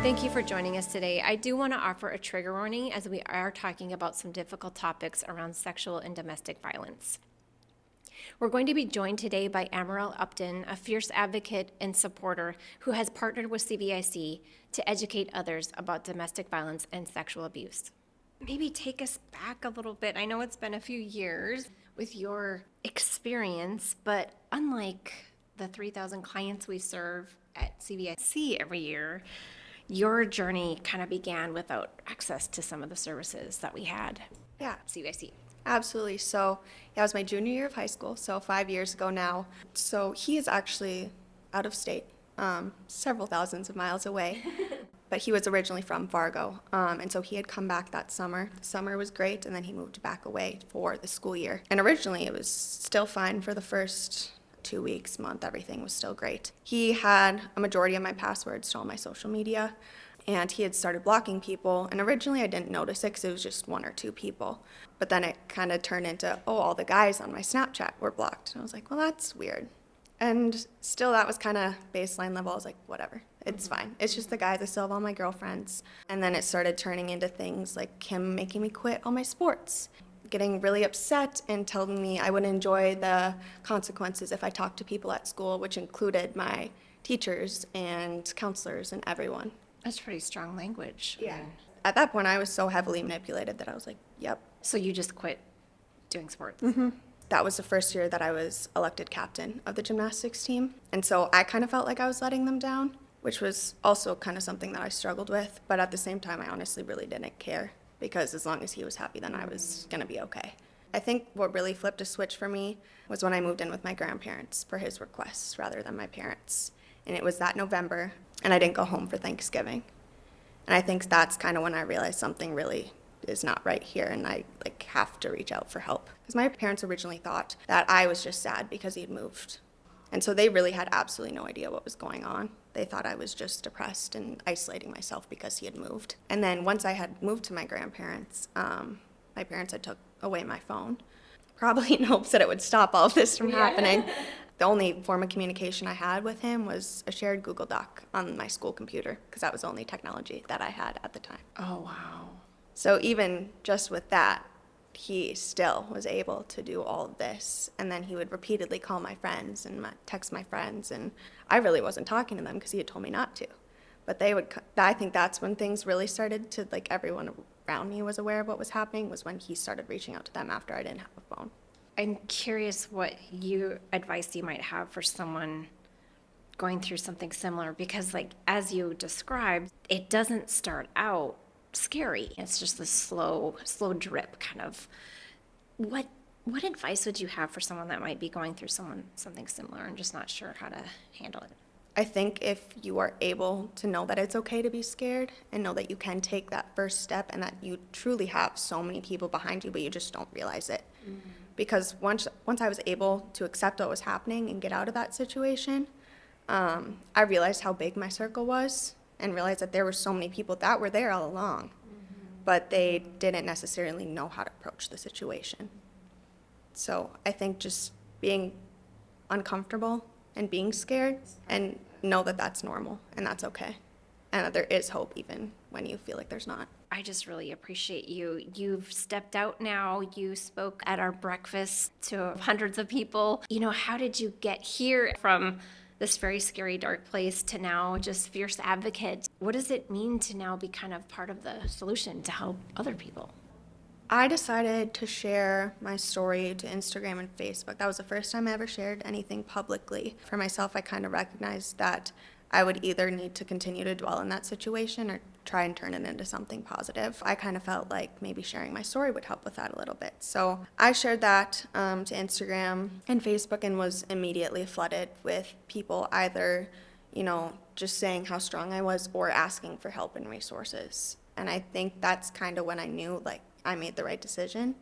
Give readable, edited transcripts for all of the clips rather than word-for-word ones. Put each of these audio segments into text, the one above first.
Thank you for joining us today. I do want to offer a trigger warning as we are talking about some difficult topics around sexual and domestic violence. We're going to be joined today by Amorelle Upton, a fierce advocate and supporter who has partnered with CVIC to educate others about domestic violence and sexual abuse. Maybe take us back a little bit. I know it's been a few years with your experience, but unlike the 3,000 clients we serve at CVIC every year, your journey kind of began without access to some of the services that we had at CVIC. Absolutely. So, it was my junior year of high school, so 5 years ago now. So, he is actually out of state, several thousands of miles away. But he was originally from Fargo, and so he had come back that summer. The summer was great, and then he moved back away for the school year. And originally, it was still fine for the first 2 weeks, month, everything was still great. He had a majority of my passwords to all my social media, and he had started blocking people. And originally, I didn't notice it because it was just 1 or 2 people. But then it kind of turned into, all the guys on my Snapchat were blocked. And I was like, well, that's weird. And still, that was kind of baseline level. I was like, whatever, it's fine. It's just the guys. I still have all my girlfriends. And then it started turning into things like him making me quit all my sports, getting really upset and telling me I wouldn't enjoy the consequences if I talked to people at school, which included my teachers and counselors and everyone. That's pretty strong language. Yeah. At that point, I was so heavily manipulated that I was like, yep. So you just quit doing sports? Mm-hmm. That was the first year that I was elected captain of the gymnastics team. And so I kind of felt like I was letting them down, which was also kind of something that I struggled with. But at the same time, I honestly really didn't care because as long as he was happy, then I was going to be okay. I think what really flipped a switch for me was when I moved in with my grandparents per his requests rather than my parents. And it was that November, and I didn't go home for Thanksgiving. And I think that's kind of when I realized something really is not right here, and I have to reach out for help. Because my parents originally thought that I was just sad because he had moved. And so they really had absolutely no idea what was going on. They thought I was just depressed and isolating myself because he had moved. And then once I had moved to my grandparents, my parents had took away my phone, probably in hopes that it would stop all of this from happening. The only form of communication I had with him was a shared Google Doc on my school computer, because that was the only technology that I had at the time. Oh, wow. So even just with that, he still was able to do all of this. And then he would repeatedly call my friends and text my friends. And I really wasn't talking to them because he had told me not to. But they would, I think that's when things really started to, everyone around me was aware of what was happening, was when he started reaching out to them after I didn't have a phone. I'm curious what advice you might have for someone going through something similar, because as you described, it doesn't start out scary. It's just this slow drip kind of. What advice would you have for someone that might be going through something similar and just not sure how to handle it? I think if you are able to know that it's okay to be scared and know that you can take that first step and that you truly have so many people behind you, but you just don't realize it. Mm-hmm. Because once I was able to accept what was happening and get out of that situation, I realized how big my circle was and realized that there were so many people that were there all along, but they didn't necessarily know how to approach the situation. So I think just being uncomfortable and being scared, and know that that's normal and that's okay, and that there is hope even when you feel like there's not. I just really appreciate you. You've stepped out now. You spoke at our breakfast to hundreds of people. How did you get here from this very scary, dark place to now just fierce advocate? What does it mean to now be kind of part of the solution to help other people? I decided to share my story to Instagram and Facebook. That was the first time I ever shared anything publicly. For myself, I kind of recognized that I would either need to continue to dwell in that situation or try and turn it into something positive. I kind of felt like maybe sharing my story would help with that a little bit. So I shared that to Instagram and Facebook and was immediately flooded with people either, just saying how strong I was or asking for help and resources. And I think that's kind of when I knew, I made the right decision,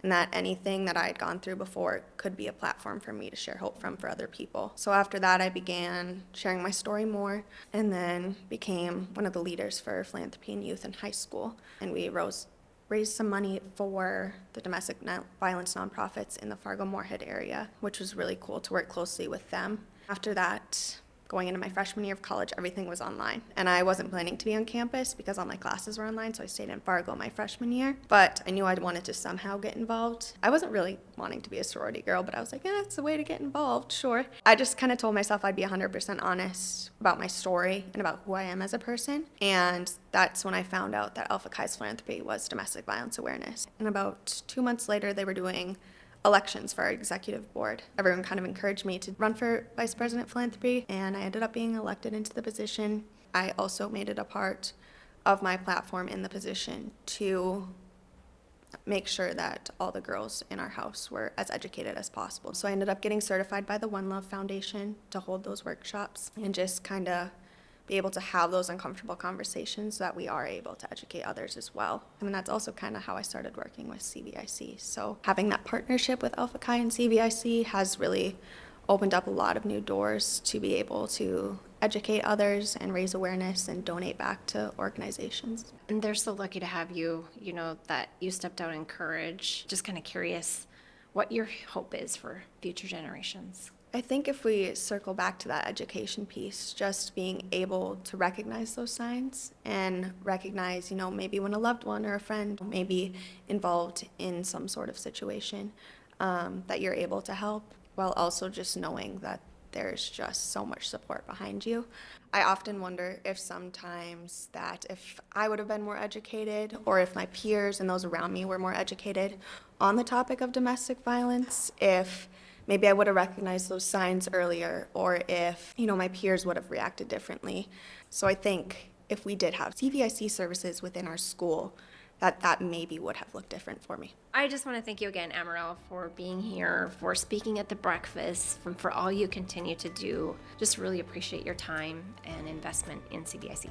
and that anything that I had gone through before could be a platform for me to share hope from for other people. So after that, I began sharing my story more, and then became one of the leaders for philanthropy and youth in high school. And we raised some money for the domestic violence nonprofits in the Fargo-Moorhead area, which was really cool to work closely with them. After that, Going into my freshman year of college, everything was online. And I wasn't planning to be on campus because all my classes were online, so I stayed in Fargo my freshman year. But I knew I wanted to somehow get involved. I wasn't really wanting to be a sorority girl, but I was like, yeah, it's a way to get involved, sure. I just kind of told myself I'd be 100% honest about my story and about who I am as a person. And that's when I found out that Alpha Chi's philanthropy was domestic violence awareness. And about 2 months later, they were doing elections for our executive board. Everyone kind of encouraged me to run for vice president philanthropy, and I ended up being elected into the position. I also made it a part of my platform in the position to make sure that all the girls in our house were as educated as possible. So I ended up getting certified by the One Love Foundation to hold those workshops and just kind of be able to have those uncomfortable conversations so that we are able to educate others as well. I mean, that's also kind of how I started working with CVIC. So having that partnership with Alpha Chi and CVIC has really opened up a lot of new doors to be able to educate others and raise awareness and donate back to organizations. And they're so lucky to have you, that you stepped out in courage. Just kind of curious what your hope is for future generations. I think if we circle back to that education piece, just being able to recognize those signs and recognize, maybe when a loved one or a friend may be involved in some sort of situation, that you're able to help, while also just knowing that there's just so much support behind you. I often wonder if sometimes that if I would have been more educated, or if my peers and those around me were more educated on the topic of domestic violence, if maybe I would have recognized those signs earlier, or if, my peers would have reacted differently. So I think if we did have CVIC services within our school, that maybe would have looked different for me. I just want to thank you again, Amorelle, for being here, for speaking at the breakfast, for all you continue to do. Just really appreciate your time and investment in CVIC.